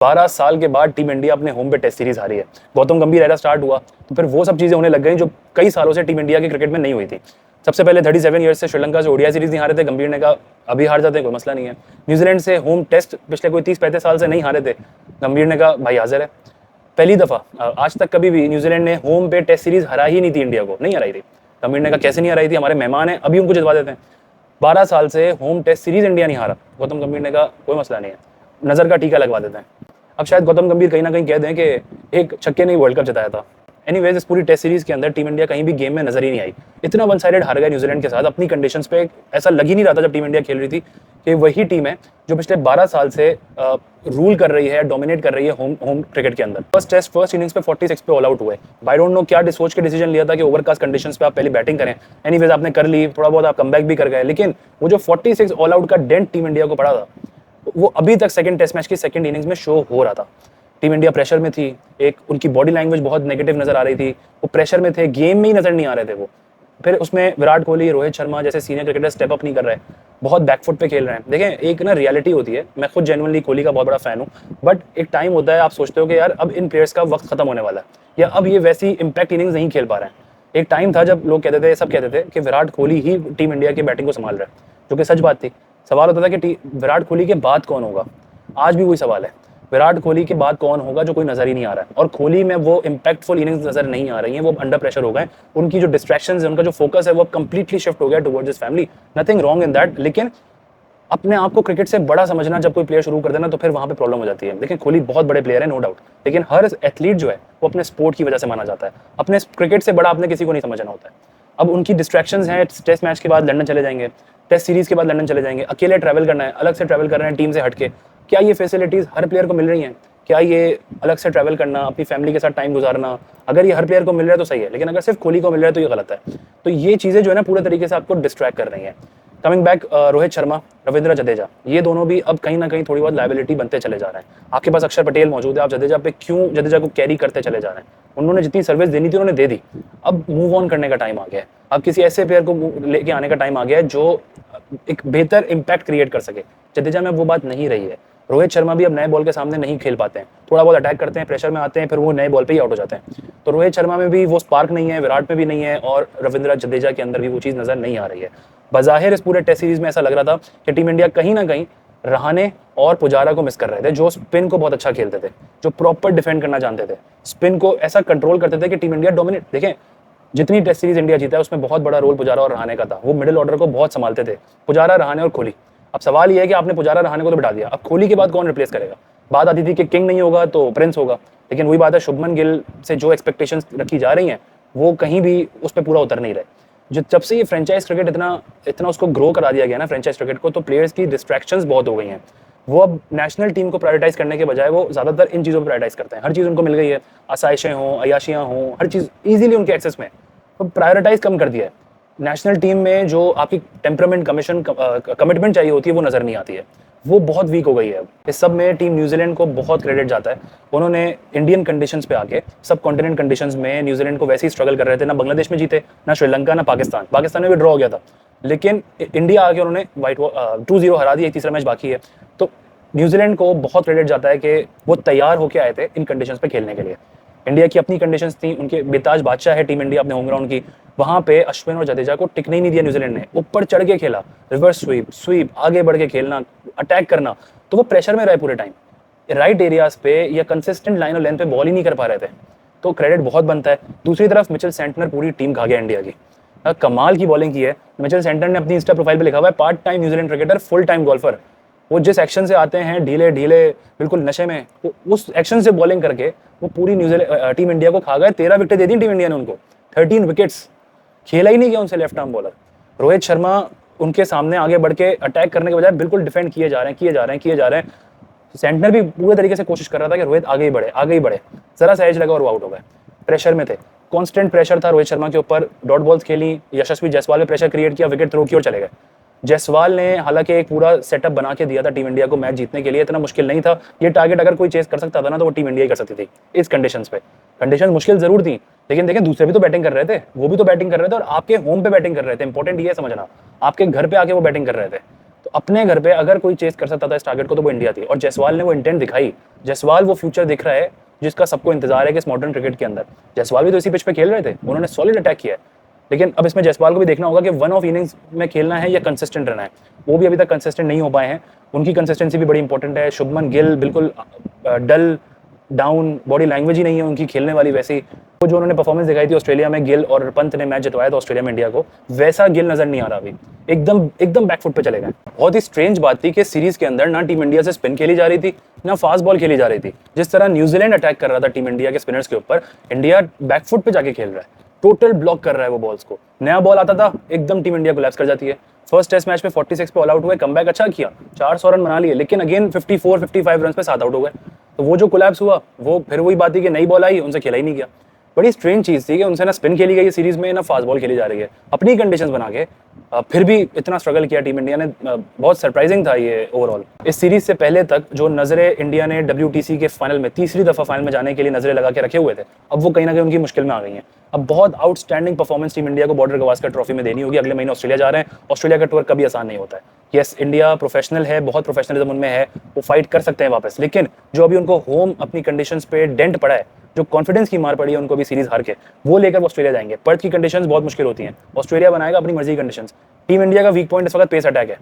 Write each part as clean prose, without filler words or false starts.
12 साल के बाद टीम इंडिया अपने होम पे टेस्ट सीरीज हारी है। गौतम गंभीर एरा स्टार्ट हुआ तो फिर वो सब चीजें होने लग गई जो कई सालों से टीम इंडिया के क्रिकेट में नहीं हुई थी। सबसे पहले 37 ईयर्स से श्रीलंका से ओडीआई सीरीज नहीं हारे थे। गंभीर ने कहा अभी हार जाते हैं, कोई मसला नहीं है। न्यूजीलैंड से होम टेस्ट पिछले कोई 30-35 साल से नहीं हारे थे। गंभीर ने कहा भाई हाजिर है। पहली दफा आज तक कभी भी न्यूजीलैंड ने होम पे टेस्ट सीरीज हरा ही नहीं थी, इंडिया को नहीं हराई थी। गंभीर ने कहा कैसे नहीं हराई थी, हमारे मेहमान है, अभी उनको जितवा देते हैं। 12 साल से होम टेस्ट सीरीज इंडिया नहीं हारा। गौतम गंभीर ने कहा कोई मसला नहीं है, नजर का टीका लगवा देते हैं। अब शायद गौतम गंभीर कहीं ना कहीं कह दें कि एक छक्के ने वर्ल्ड कप जिताया था। एनीवेज, इस पूरी टेस्ट सीरीज के अंदर टीम इंडिया कहीं भी गेम में नजर ही नहीं आई। इतना वन साइडेड हार गया न्यूजीलैंड के साथ अपनी कंडीशंस पे। ऐसा लग ही नहीं रहा था जब टीम इंडिया खेल रही थी कि वही टीम है जो पिछले 12 साल से रूल कर रही है, डोमिनेट कर रही है होम क्रिकेट के अंदर। फर्स्ट इनिंग्स पे 46 पे ऑल आउट हुए। आई डोंट नो क्या सोच के डिसीजन लिया था कि ओवरकास्ट कंडीशंस पे आप पहले बैटिंग करें। एनीवेज, आपने कर ली, थोड़ा बहुत आप कमबैक भी कर गए, लेकिन वो जो 46 ऑल आउट का डेंट टीम इंडिया को पड़ा था वो अभी तक सेकंड टेस्ट मैच की सेकंड इनिंग्स में शो हो रहा था। टीम इंडिया प्रेशर में थी, एक उनकी बॉडी लैंग्वेज बहुत नेगेटिव नजर आ रही थी, वो प्रेशर में थे, गेम में ही नजर नहीं आ रहे थे वो। फिर उसमें विराट कोहली, रोहित शर्मा जैसे सीनियर क्रिकेटर स्टेप अप नहीं कर रहे, बहुत बैकफुट पे खेल रहे हैं। देखें, एक ना रियलिटी होती है, मैं खुद जेन्युइनली कोहली का बहुत बड़ा फैन हूँ, बट एक टाइम होता है आप सोचते हो कि यार अब इन प्लेयर्स का वक्त खत्म होने वाला है, या अब ये वैसी इंपैक्ट इनिंग्स नहीं खेल पा रहे हैं। एक टाइम था जब लोग कहते थे, सब कहते थे कि विराट कोहली ही टीम इंडिया की बैटिंग को संभाल रहा है, जो कि सच बात थी। सवाल होता था कि विराट कोहली के बाद कौन होगा। आज भी वही सवाल है, विराट कोहली के बाद कौन होगा, जो कोई नजर ही नहीं आ रहा है। और कोहली में वो इंपैक्टफुल इनिंग्स नजर नहीं आ रही हैं, वो अंडर प्रेशर हो गए। उनकी जो डिस्ट्रैक्शंस है, उनका जो फोकस है, वो कंप्लीटली शिफ्ट हो गया towards his family. Nothing wrong in that, लेकिन अपने आप को क्रिकेट से बड़ा समझना जब कोई प्लेयर शुरू कर देना तो फिर वहां पे प्रॉब्लम हो जाती है। लेकिन कोहली बहुत बड़े प्लेयर है, नो डाउट, लेकिन हर एथलीट जो है वो अपने स्पोर्ट की वजह से माना जाता है। अपने क्रिकेट से बड़ा आपने किसी को नहीं समझना होता है। अब उनकी डिस्ट्रैक्शंस हैं, टेस्ट मैच के बाद लंदन चले जाएंगे, टेस्ट सीरीज के बाद लंदन चले जाएंगे, अकेले ट्रैवल करना है, अलग से ट्रैवल कर रहे हैं टीम से हटके। क्या ये फैसिलिटीज हर प्लेयर को मिल रही हैं? क्या ये अलग से ट्रैवल करना, अपनी फैमिली के साथ टाइम गुजारना, अगर ये हर प्लेयर को मिल रहा है तो सही है, लेकिन अगर सिर्फ कोहली को मिल रहा है तो ये गलत है। तो ये चीजें जो है ना पूरे तरीके से आपको डिस्ट्रैक्ट कर रही हैं। कमिंग बैक, रोहित शर्मा, रविंद्र जडेजा, ये दोनों भी अब कहीं ना कहीं थोड़ी बहुत लायबिलिटी बनते चले जा रहे हैं। आपके पास अक्षर पटेल मौजूद है, आप जडेजा पे क्यों जडेजा को कैरी करते चले जा रहे हैं? उन्होंने जितनी सर्विस देनी थी उन्होंने दे दी, अब मूव ऑन करने का टाइम आ गया है। अब किसी ऐसे प्लेयर को लेके आने का टाइम आ गया है जो एक बेहतर इंपैक्ट क्रिएट कर सके। जडेजा में वो बात नहीं रही है। रोहित शर्मा भी अब नए बॉल के सामने नहीं खेल पाते हैं, थोड़ा बहुत अटैक करते हैं, प्रेशर में आते हैं, फिर वो नए बॉल पे ही आउट हो जाते हैं। तो रोहित शर्मा में भी वो स्पार्क नहीं है, विराट में भी नहीं है, और रविंद्र जडेजा के अंदर भी वो चीज़ नजर नहीं आ रही है। बज़ाहिर इस पूरे टेस्ट सीरीज में ऐसा लग रहा था कि टीम इंडिया कहीं ना कहीं रहाणे और पुजारा को मिस कर रहे थे, जो स्पिन को बहुत अच्छा खेलते थे, जो प्रॉपर डिफेंड करना जानते थे, स्पिन को ऐसा कंट्रोल करते थे कि टीम इंडिया डोमिनेट। देखें, जितनी टेस्ट सीरीज इंडिया जीता है उसमें बहुत बड़ा रोल पुजारा और रहाणे का था। वो मिडिल ऑर्डर को बहुत संभालते थे, पुजारा, रहाणे और कोहली। अब सवाल ये है कि आपने पुजारा, रहाणे को तो बिठा दिया, अब कोहली के बाद कौन रिप्लेस करेगा? बात आती थी कि किंग नहीं होगा तो प्रिंस होगा, लेकिन वही बात है, शुभमन गिल से जो एक्सपेक्टेशंस रखी जा रही हैं वो कहीं भी उस पर पूरा उतर नहीं रहे। जब से ये फ्रेंचाइज क्रिकेट इतना उसको ग्रो करा दिया गया ना फ्रेंचाइज क्रिकेट को, तो प्लेयर्स की डिस्ट्रैक्शंस बहुत हो गई हैं। वो अब नेशनल टीम को प्रायोरिटाइज करने के बजाय वो ज्यादातर इन चीज़ों पर प्रायोरिटाइज करते हैं। हर चीज़ उनको मिल गई है, आसाइशें हों, अयाशियाँ हों, हर चीज़ ईजिली उनके एक्सेस में, तो प्रायोरिटाइज कम कर दिया है। नेशनल टीम में जो आपकी टेम्परामेंट, कमिटमेंट चाहिए होती है वो नजर नहीं आती है, वो बहुत वीक हो गई है। इस सब में टीम न्यूजीलैंड को बहुत क्रेडिट जाता है। उन्होंने इंडियन कंडीशंस पे आके, सब कॉन्टिनेंट कंडीशंस में न्यूजीलैंड को वैसे ही स्ट्रगल कर रहे थे। ना बांग्लादेश में जीते, ना श्रीलंका, ना पाकिस्तान में भी ड्रॉ हो गया था, लेकिन इंडिया आके उन्होंने 2-0 हरा दिया, एक तीसरा मैच बाकी है। तो न्यूजीलैंड को बहुत क्रेडिट जाता है कि वो तैयार होकर आए थे इन कंडीशंस पे खेलने के लिए। इंडिया की अपनी कंडीशंस थी, उनके बेताज बादशाह है टीम इंडिया अपने होम ग्राउंड की, वहां पे अश्विन और जडेजा को टिकने ही नहीं दिया न्यूजीलैंड ने। ऊपर चढ़ के खेला, रिवर्स स्वीप, आगे बढ़ के खेलना, अटैक करना, तो वो प्रेशर में रहे पूरे टाइम, राइट एरियाज पे या कंसिस्टेंट लाइन और लेंथ पे बॉल ही नहीं कर पा रहे थे। तो क्रेडिट बहुत बनता है। दूसरी तरफ मिचेल सेंटनर पूरी टीम खा गया इंडिया की, कमाल की बॉलिंग की है। मिचेल सेंटनर ने अपनी इंस्टा प्रोफाइल पे लिखा हुआ है, part time New Zealand cricketer, full time golfer. वो जिस एक्शन से आते हैं, ढीले ढीले, बिल्कुल नशे में, उस एक्शन से बॉलिंग करके वो पूरी न्यूजीलैंड टीम इंडिया को खा गए। 13 विकेट दे दी टीम इंडिया ने उनको, 13 विकेट्स, खेला ही नहीं गया उनसे left arm bowler. Rohit Sharma उनके सामने आगे बढ़ के अटैक करने के बजाय बिल्कुल डिफेंड किए जा रहे हैं। सेंटनर भी पूरे तरीके से कोशिश कर रहा था कि रोहित आगे ही बढ़े, जरा सा एज लगा और वो आउट हो गए। प्रेशर में थे, कांस्टेंट प्रेशर था रोहित शर्मा के ऊपर। डॉट बॉल्स खेली, यशस्वी जायसवाल ने प्रेशर क्रिएट किया, विकेट थ्रो की और चले गए। जायसवाल ने हालांकि एक पूरा सेटअप बना के दिया था टीम इंडिया को मैच जीतने के लिए, इतना मुश्किल नहीं था। ये टारगेट अगर कोई चेस कर सकता था ना तो वो टीम इंडिया ही कर सकती थी इस कंडीशंस पे। कंडीशन मुश्किल जरूर थी, लेकिन देखें दूसरे भी तो बैटिंग कर रहे थे, वो भी तो बैटिंग कर रहे थे और आपके होम पे बैटिंग कर रहे थे। इंपॉर्टेंट ये समझना, आपके घर पे आके वो बैटिंग कर रहे थे। तो अपने घर पे अगर कोई चेस कर सकता था इस टारगेट को तो वो इंडिया थी, और जायसवाल ने वो इंटेंट दिखाई। जायसवाल वो फ्यूचर दिख रहा है जिसका सबको इंतजार है कि इस मॉडर्न क्रिकेट के अंदर। जायसवाल भी तो इसी पिच पे खेल रहे थे, उन्होंने सॉलिड अटैक किया है। लेकिन अब इसमें जायसवाल को भी देखना होगा कि वन ऑफ इनिंग्स में खेलना है या कंसिस्टेंट रहना है, वो भी अभी तक कंसिस्टेंट नहीं हो पाए हैं। उनकी कंसिस्टेंसी भी बड़ी इंपॉर्टेंट है। शुभमन गिल बिल्कुल डल डाउन, बॉडी लैंग्वेज ही नहीं है उनकी खेलने वाली वैसी। वो जो उन्होंने परफॉर्मेंस दिखाई थी ऑस्ट्रेलिया में, गिल और पंत ने मैच जितवाया था ऑस्ट्रेलिया में इंडिया को, वैसा गिल नजर नहीं आ रहा अभी। एकदम एकदम बैकफुट पे चले गए। बहुत ही स्ट्रेंज बात थी कि सीरीज के अंदर ना टीम इंडिया से स्पिन खेली जा रही थी ना फास्ट बॉल खेली जा रही थी। जिस तरह न्यूजीलैंड अटैक कर रहा था टीम इंडिया के स्पिनर्स के ऊपर, इंडिया बैकफुट पे जाके खेल रहा है, टोटल ब्लॉक कर रहा है वो बॉल्स को। नया बॉल आता था एकदम टीम इंडिया कोलैप्स कर जाती है। फर्स्ट टेस्ट मैच में 46 पे ऑल आउट हुए, कमबैक अच्छा किया, 400 रन बना लिए, लेकिन अगेन 54-55 रन पे 7 आउट हो गए। तो वो जो कोलैप्स हुआ वो फिर वही बात थी कि नई बॉल आई, उनसे खेला ही नहीं गया। बड़ी स्ट्रेंज चीज थी कि उनसे ना स्पिन खेली गई सीरीज में ना फास्ट बॉल खेली जा रही है अपनी कंडीशंस बना के। फिर भी इतना स्ट्रगल किया टीम इंडिया ने, बहुत सरप्राइजिंग था ये ओवरऑल। इस सीरीज से पहले तक जो नजरें इंडिया ने WTC के फाइनल में तीसरी दफा फाइनल में जाने के लिए नजरें लगा के रखे हुए थे, अब वो कहीं ना कहीं उनकी मुश्किल में आ गई हैं। अब बहुत आउटस्टैंडिंग परफॉर्मेंस टीम इंडिया को बॉर्डर गवास्कर ट्रॉफी में देनी होगी। अगले महीने ऑस्ट्रेलिया जा रहे हैं, ऑस्ट्रेलिया का टूर कभी आसान नहीं होता है। यस, इंडिया प्रोफेशनल है, बहुत प्रोफेशनलिज्म उनमें है, वो फाइट कर सकते हैं वापस, लेकिन जो अभी उनको होम अपनी कंडीशंस पे डेंट पड़ा है, जो कॉन्फिडेंस की मार पड़ी है उनको अभी सीरीज हार के, वो लेकर वो ऑस्ट्रेलिया जाएंगे। पर्थ की कंडीशंस बहुत मुश्किल होती हैं, ऑस्ट्रेलिया बनाएगा अपनी मर्जी की कंडीशंस। टीम इंडिया का वीक पॉइंट इस वक्त पेस अटैक है,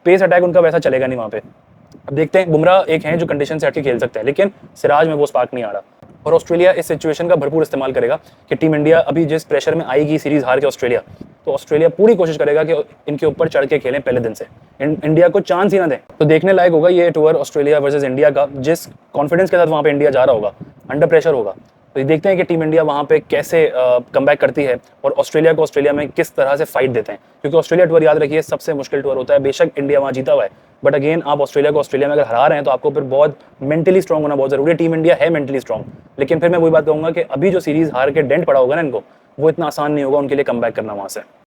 पेस अटैक उनका वैसा चलेगा नहीं वहाँ पे। अब देखते हैं, बुमराह एक हैं जो कंडीशन से हटके खेल सकते हैं, लेकिन सिराज में वो स्पार्क नहीं आ रहा। और ऑस्ट्रेलिया इस सिचुएशन का भरपूर इस्तेमाल करेगा कि टीम इंडिया अभी जिस प्रेशर में आएगी सीरीज हार के ऑस्ट्रेलिया, तो ऑस्ट्रेलिया पूरी कोशिश करेगा कि इनके ऊपर चढ़ के खेलें पहले दिन से, इंडिया को चांस ही ना दें। तो देखने लायक होगा ये टूर ऑस्ट्रेलिया वर्सेस इंडिया का, जिस कॉन्फिडेंस के साथ वहाँ पे इंडिया जा रहा होगा, अंडर प्रेशर होगा। तो देखते हैं कि टीम इंडिया वहाँ पे कैसे कमबैक करती है और ऑस्ट्रेलिया को ऑस्ट्रेलिया में किस तरह से फाइट देते हैं, क्योंकि ऑस्ट्रेलिया टूर याद रखिए सबसे मुश्किल टूर होता है। बेशक इंडिया वहाँ जीता हुआ है, बट अगेन आप ऑस्ट्रेलिया को ऑस्ट्रेलिया में अगर हरा रहे हैं तो आपको फिर बहुत मेंटली स्ट्रांग होना बहुत जरूरी है। टीम इंडिया है मेंटली स्ट्रांग, लेकिन फिर मैं वही बात कहूंगा कि अभी जो सीरीज हार के डेंट पड़ा होगा ना इनको, वो इतना आसान नहीं होगा उनके लिए कमबैक करना वहाँ से।